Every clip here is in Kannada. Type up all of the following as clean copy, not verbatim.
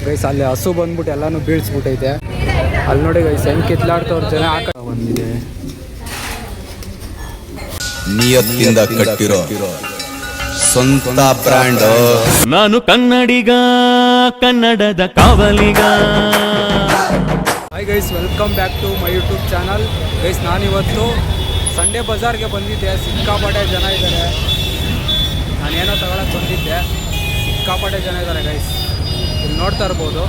ಗೈಸ್ ಅಲ್ಲಿ ಹಸು ಬಂದ್ಬಿಟ್ಟು ಎಲ್ಲಾನು ಬೀಳ್ಸ್ಬಿಟ್ಟೈತೆ. ಅಲ್ಲಿ ನೋಡಿ ಗೈಸ್ ಹೆಂಗ್ ಕಿತ್ಲಾಡ್ತವ್ರ ಜನ ಆ ಕಡೆ ಬಂದಿದೆ. ನಿಯತ್ತಿಂದ ಕಟ್ಟಿರೋ ಸ್ವಂತ ಬ್ರ್ಯಾಂಡ್. ನಾನು ಕನ್ನಡಿಗ, ಕನ್ನಡದ ಕಾವಲಿಗ. Hi guys, welcome back to my YouTube channel. Guys ನಾನಿವತ್ತು ಸಂಡೇ ಬಜಾರ್ಗೆ ಬಂದಿದ್ದೆ. ಸಿಕ್ಕಾಪಟ್ಟೆ ಜನ ಇದ್ದಾರೆ. ನಾನೇನೋ ತಗೊಳಕ್ಕೆ ಬಂದಿದ್ದೆ. ಸಿಕ್ಕಾಪಟ್ಟೆ ಜನ ಇದ್ದಾರೆ ಗೈಸ್, ಇಲ್ಲಿ ನೋಡ್ತಾ ಇರ್ಬೋದು.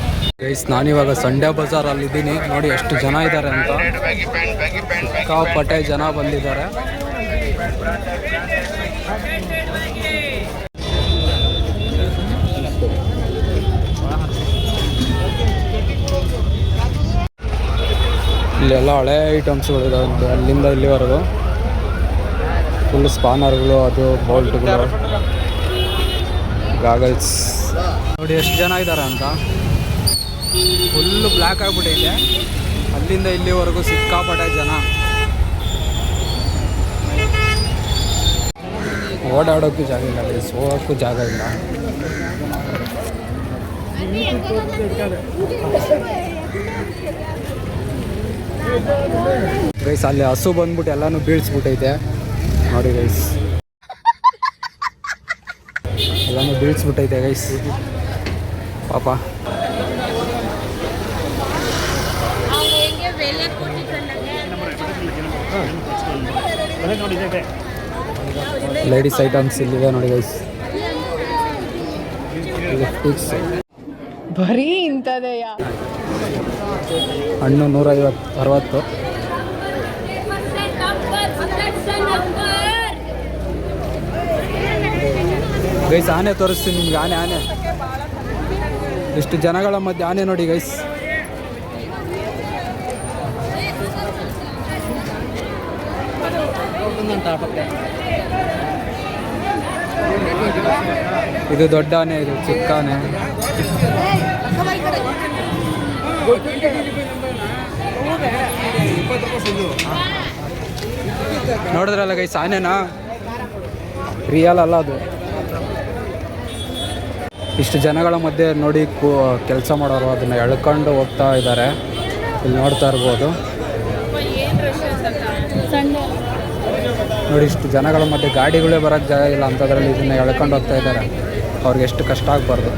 ಗೈಸ್ ನಾನಿವಾಗ ಸಂಡೇ ಬಜಾರಲ್ಲಿದ್ದೀನಿ. ನೋಡಿ ಎಷ್ಟು ಜನ ಇದ್ದಾರೆ ಅಂತ. ಸಿಕ್ಕಾಪಟ್ಟೆ ಜನ ಬಂದಿದ್ದಾರೆ. ಇಲ್ಲೆಲ್ಲ ಹಳೆ ಐಟಮ್ಸ್ಗಳು ಇದಾವೆ ನೋಡಿ, ಅಲ್ಲಿಂದ ಇಲ್ಲಿವರೆಗೂ ಫುಲ್ ಸ್ಪಾನರ್ಗಳು, ಅದು ಬೋಲ್ಟ್ಗಳು, ಗಾಗಲ್ಸ್. ನೋಡಿ ಎಷ್ಟು ಜನ ಇದ್ದಾರೆ ಅಂತ. ಫುಲ್ಲು ಬ್ಲ್ಯಾಕ್ ಆಗಿಬಿಟ್ಟೈತೆ. ಅಲ್ಲಿಂದ ಇಲ್ಲಿವರೆಗೂ ಸಿಕ್ಕಾಪಟ್ಟೆ ಜನ. ಓಡಾಡೋಕ್ಕೂ ಜಾಗ ಇಲ್ಲ, ಹೋಗೋಕ್ಕೂ ಜಾಗ ಇಲ್ಲ. ಗೈಸ್ ಅಲ್ಲಿ ಹಸು ಬಂದ್ಬಿಟ್ಟು ಎಲ್ಲಾನು ಬೀಳ್ಸ್ಬಿಟ್ಟೈತೆ. ನೋಡಿ ಗೈಸ್ ಎಲ್ಲಾನು ಬೀಳ್ಸ್ಬಿಟ್ಟೈತೆ ಗೈಸ್, ಪಾಪ. ಲೇಡೀಸ್ ಐಟಮ್ಸ್ ಇಲ್ಲಿದೆ ನೋಡಿ ಗೈಸ್. ಲಿಪ್ಸ್ಟಿಕ್ಸ್ ಬರೀ ಇಂಥದೆಯ. ಹಣ್ಣು 150-60. ಗೈಸ್ ಆನೆ ತೋರಿಸ್ತೀನಿ ನಿಮ್ಗೆ. ಆನೆ ಇಷ್ಟು ಜನಗಳ ಮಧ್ಯೆ ಆನೆ ನೋಡಿ ಗೈಸ್. ಇದು ದೊಡ್ಡ ಆನೆ, ಇದು ಚಿಕ್ಕ ಆನೆ. ನೋಡಿದ್ರಲ್ಲ ಗೈಸ್, ಆನೆನಾ ರಿಯಲ್ ಅಲ್ಲ ಅದು. ಇಷ್ಟು ಜನಗಳ ಮಧ್ಯೆ ನೋಡಿ ಕೆಲಸ ಮಾಡೋರು ಅದನ್ನು ಎಳ್ಕೊಂಡು ಹೋಗ್ತಾ ಇದ್ದಾರೆ. ಇಲ್ಲಿ ನೋಡ್ತಾ ಇರ್ಬೋದು ನೋಡಿ. ಇಷ್ಟು ಜನಗಳ ಮಧ್ಯೆ ಗಾಡಿಗಳೇ ಬರೋಕ್ಕೆ ಜಾಗ ಇಲ್ಲ ಅಂಥದ್ರಲ್ಲಿ ಇದನ್ನು ಎಳ್ಕೊಂಡು ಹೋಗ್ತಾ ಇದ್ದಾರೆ. ಅವ್ರಿಗೆ ಎಷ್ಟು ಕಷ್ಟ ಆಗಬಾರ್ದು.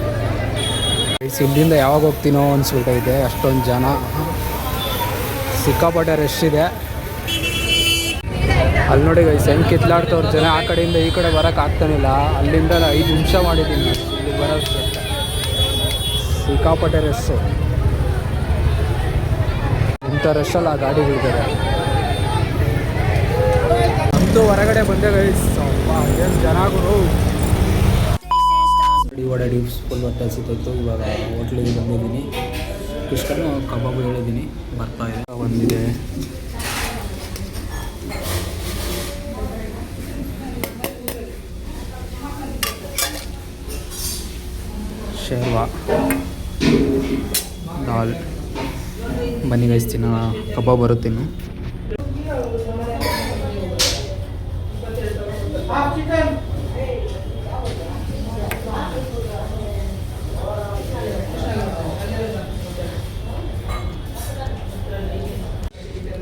ಇಲ್ಲಿಂದ ಯಾವಾಗ ಹೋಗ್ತೀನೋ ಅನಿಸ್ಬಿಟ್ಟೈತೆ. ಅಷ್ಟೊಂದು ಜನ, ಸಿಕ್ಕಾಪಟ್ಟೆ ರಶ್ ಇದೆ. ಅಲ್ಲಿ ನೋಡಿ ಗೈಸ್ ಹೆಂಗೆ ಕಿತ್ಲಾಡ್ತವ್ರ ಜನ. ಆ ಕಡೆಯಿಂದ ಈ ಕಡೆ ಬರೋಕ್ಕೆ ಆಗ್ತಾನಿಲ್ಲ. ಅಲ್ಲಿಂದ 5 ನಿಮಿಷ ಮಾಡಿದ್ದೀನಿ ಇಲ್ಲಿ ಬರೋಕ್ಕೆ. ಸಿಕ್ಕಾಪಟ್ಟೆ ರಶ್ಶು. ಇಂಥ ರಶ್ಶಲ್ಲಿ ಆ ಗಾಡಿಗಳಿದ್ದಾರೆ. ಅಂತೂ ಹೊರಗಡೆ ಬಂದೆ ಗೈಸ್. ಏನು ಜನಗಳು ಓಡಾಡಿ ಫುಲ್ ಹೊಟ್ಟೆ ಹಸಿತಾಯಿತು. ಇವಾಗ ಹೋಟ್ಲಿಗೆ ಬಂದಿದ್ದೀನಿ. ಇಷ್ಟನ್ನು ಕಬಾಬು ಹೇಳಿದ್ದೀನಿ, ಬರ್ತಾ ಇದೆ. ಬಂದಿದೆ ಶೇರ್ವಾ, ದಾಲ್. ಬನ್ನಿ ಗೈಸ್ ತಿನ್ನೋಣ. ಕಬಾಬ್ ಬರುತ್ತೀನು.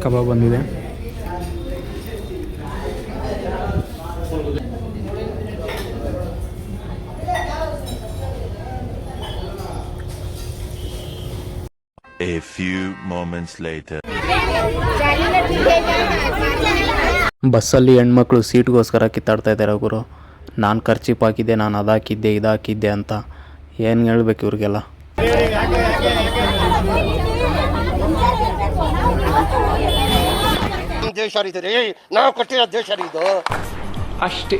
ಕಬಾಬ್ ಬಂದಿದೆ. A few moments later. ಬಸ್ಸಲ್ಲಿ ಹೆಣ್ಮಕ್ಳು ಸೀಟ್ಗೋಸ್ಕರ ಕಿತ್ತಾಡ್ತಾ ಇದ್ದಾರೆ ಗುರು. ನಾನು ಖರ್ಚಿಪ್ ಹಾಕಿದ್ದೆ, ನಾನು ಅದಾಕಿದ್ದೆ, ಇದಾಕಿದ್ದೆ ಅಂತ. ಏನು ಹೇಳ್ಬೇಕು ಇವ್ರಿಗೆಲ್ಲ. ದೇಶ ರೀ, ನಾವು ಕಟ್ಟಿರೋ ದೇಶ ಇದು. ಅಷ್ಟೇ.